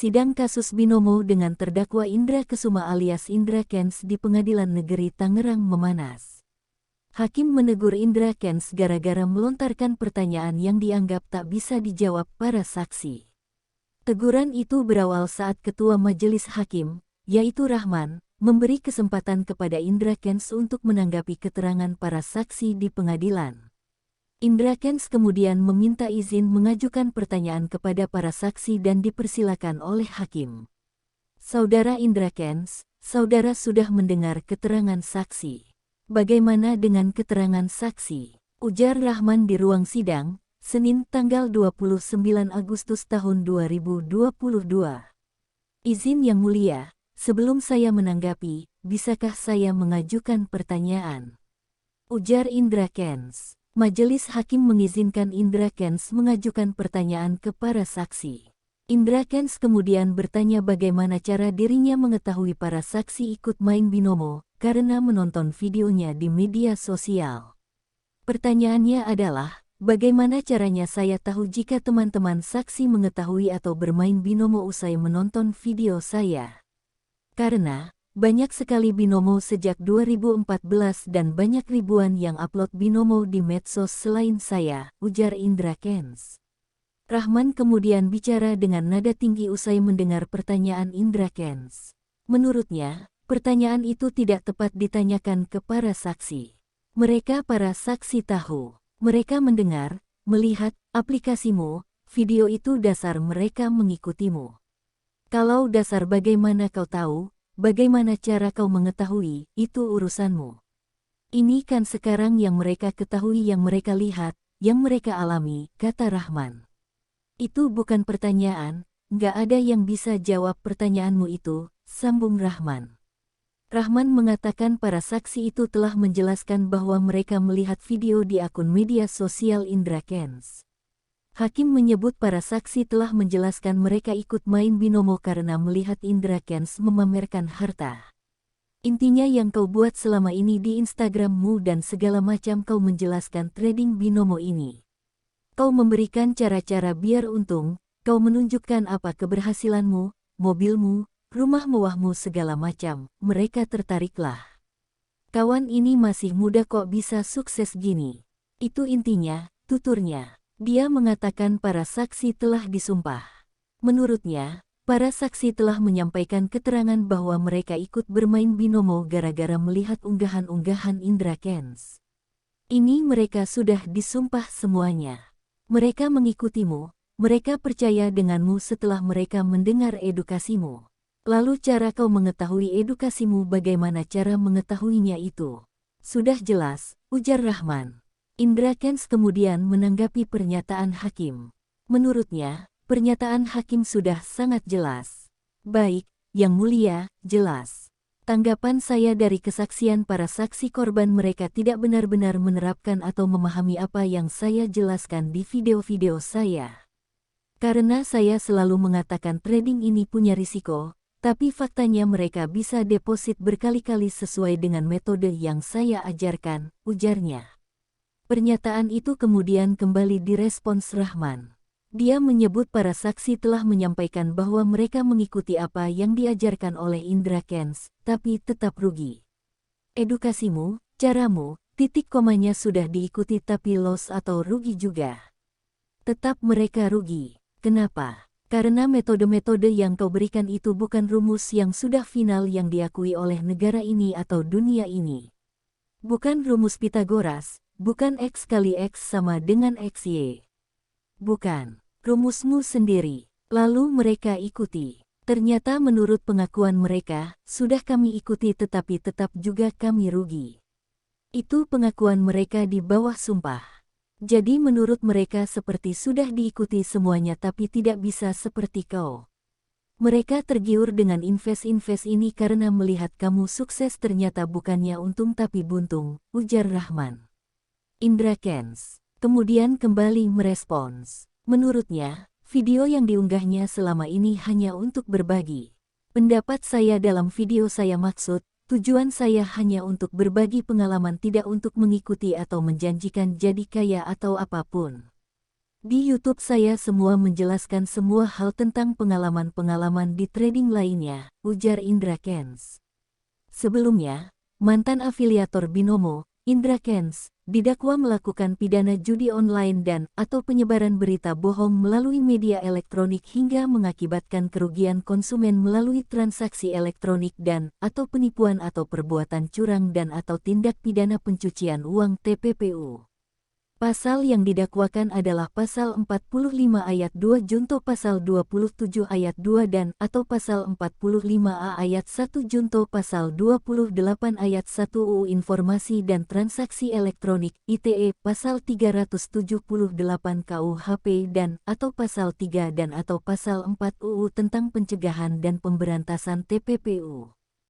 Sidang kasus binomo dengan terdakwa Indra Kesuma alias Indra Kents di Pengadilan Negeri Tangerang memanas. Hakim menegur Indra Kents gara-gara melontarkan pertanyaan yang dianggap tak bisa dijawab para saksi. Teguran itu berawal saat Ketua Majelis Hakim, yaitu Rahman, memberi kesempatan kepada Indra Kents untuk menanggapi keterangan para saksi di pengadilan. Indra Kents kemudian meminta izin mengajukan pertanyaan kepada para saksi dan dipersilakan oleh hakim. Saudara Indra Kents, saudara sudah mendengar keterangan saksi. Bagaimana dengan keterangan saksi? Ujar Rahman di ruang sidang, Senin tanggal 29 Agustus tahun 2022. Izin Yang Mulia, sebelum saya menanggapi, bisakah saya mengajukan pertanyaan? Ujar Indra Kents. Majelis Hakim mengizinkan Indra Kents mengajukan pertanyaan ke para saksi. Indra Kents kemudian bertanya bagaimana cara dirinya mengetahui para saksi ikut main binomo, karena menonton videonya di media sosial. Pertanyaannya adalah, bagaimana caranya saya tahu jika teman-teman saksi mengetahui atau bermain binomo usai menonton video saya? Karena banyak sekali binomo sejak 2014 dan banyak ribuan yang upload binomo di medsos selain saya, ujar Indra Kents. Rahman kemudian bicara dengan nada tinggi usai mendengar pertanyaan Indra Kents. Menurutnya, pertanyaan itu tidak tepat ditanyakan ke para saksi. Mereka para saksi tahu, mereka mendengar, melihat aplikasimu, video itu dasar mereka mengikutimu. Kalau dasar bagaimana kau tahu? Bagaimana cara kau mengetahui, itu urusanmu. Ini kan sekarang yang mereka ketahui, yang mereka lihat, yang mereka alami, kata Rahman. Itu bukan pertanyaan, nggak ada yang bisa jawab pertanyaanmu itu, sambung Rahman. Rahman mengatakan para saksi itu telah menjelaskan bahwa mereka melihat video di akun media sosial Indra Kents. Hakim menyebut para saksi telah menjelaskan mereka ikut main binomo karena melihat Indra Kents memamerkan harta. Intinya yang kau buat selama ini di Instagrammu dan segala macam kau menjelaskan trading binomo ini. Kau memberikan cara-cara biar untung, kau menunjukkan apa keberhasilanmu, mobilmu, rumah mewahmu segala macam, mereka tertariklah. Kawan ini masih muda kok bisa sukses gini. Itu intinya, tuturnya. Dia mengatakan para saksi telah disumpah. Menurutnya, para saksi telah menyampaikan keterangan bahwa mereka ikut bermain binomo gara-gara melihat unggahan-unggahan Indra Kents. Ini mereka sudah disumpah semuanya. Mereka mengikutimu, mereka percaya denganmu setelah mereka mendengar edukasimu. Lalu cara kau mengetahui edukasimu, bagaimana cara mengetahuinya itu? Sudah jelas, ujar Rahman. Indra Kents kemudian menanggapi pernyataan hakim. Menurutnya, pernyataan hakim sudah sangat jelas. Baik, Yang Mulia, jelas. Tanggapan saya dari kesaksian para saksi korban, mereka tidak benar-benar menerapkan atau memahami apa yang saya jelaskan di video-video saya. Karena saya selalu mengatakan trading ini punya risiko, tapi faktanya mereka bisa deposit berkali-kali sesuai dengan metode yang saya ajarkan, ujarnya. Pernyataan itu kemudian kembali direspons Rahman. Dia menyebut para saksi telah menyampaikan bahwa mereka mengikuti apa yang diajarkan oleh Indra Kents, tapi tetap rugi. Edukasimu, caramu, titik komanya sudah diikuti tapi loss atau rugi juga. Tetap mereka rugi. Kenapa? Karena metode-metode yang kau berikan itu bukan rumus yang sudah final yang diakui oleh negara ini atau dunia ini. Bukan rumus Pitagoras. Bukan X kali X sama dengan XY. Bukan. Rumusmu sendiri. Lalu mereka ikuti. Ternyata menurut pengakuan mereka, sudah kami ikuti tetapi tetap juga kami rugi. Itu pengakuan mereka di bawah sumpah. Jadi menurut mereka seperti sudah diikuti semuanya tapi tidak bisa seperti kau. Mereka tergiur dengan invest ini karena melihat kamu sukses, ternyata bukannya untung tapi buntung, ujar Rahman. Indra Kents kemudian kembali merespons. Menurutnya, video yang diunggahnya selama ini hanya untuk berbagi. Pendapat saya dalam video saya, maksud, tujuan saya hanya untuk berbagi pengalaman, tidak untuk mengikuti atau menjanjikan jadi kaya atau apapun. Di YouTube saya semua menjelaskan semua hal tentang pengalaman-pengalaman di trading lainnya, ujar Indra Kents. Sebelumnya, mantan afiliator Binomo, Indra Kents, didakwa melakukan pidana judi online dan atau penyebaran berita bohong melalui media elektronik hingga mengakibatkan kerugian konsumen melalui transaksi elektronik dan atau penipuan atau perbuatan curang dan atau tindak pidana pencucian uang TPPU. Pasal yang didakwakan adalah Pasal 45 Ayat 2 Junto Pasal 27 Ayat 2 dan atau Pasal 45A Ayat 1 Junto Pasal 28 Ayat 1 UU Informasi dan Transaksi Elektronik ITE Pasal 378 KUHP dan atau Pasal 3 dan atau Pasal 4 UU tentang Pencegahan dan Pemberantasan TPPU.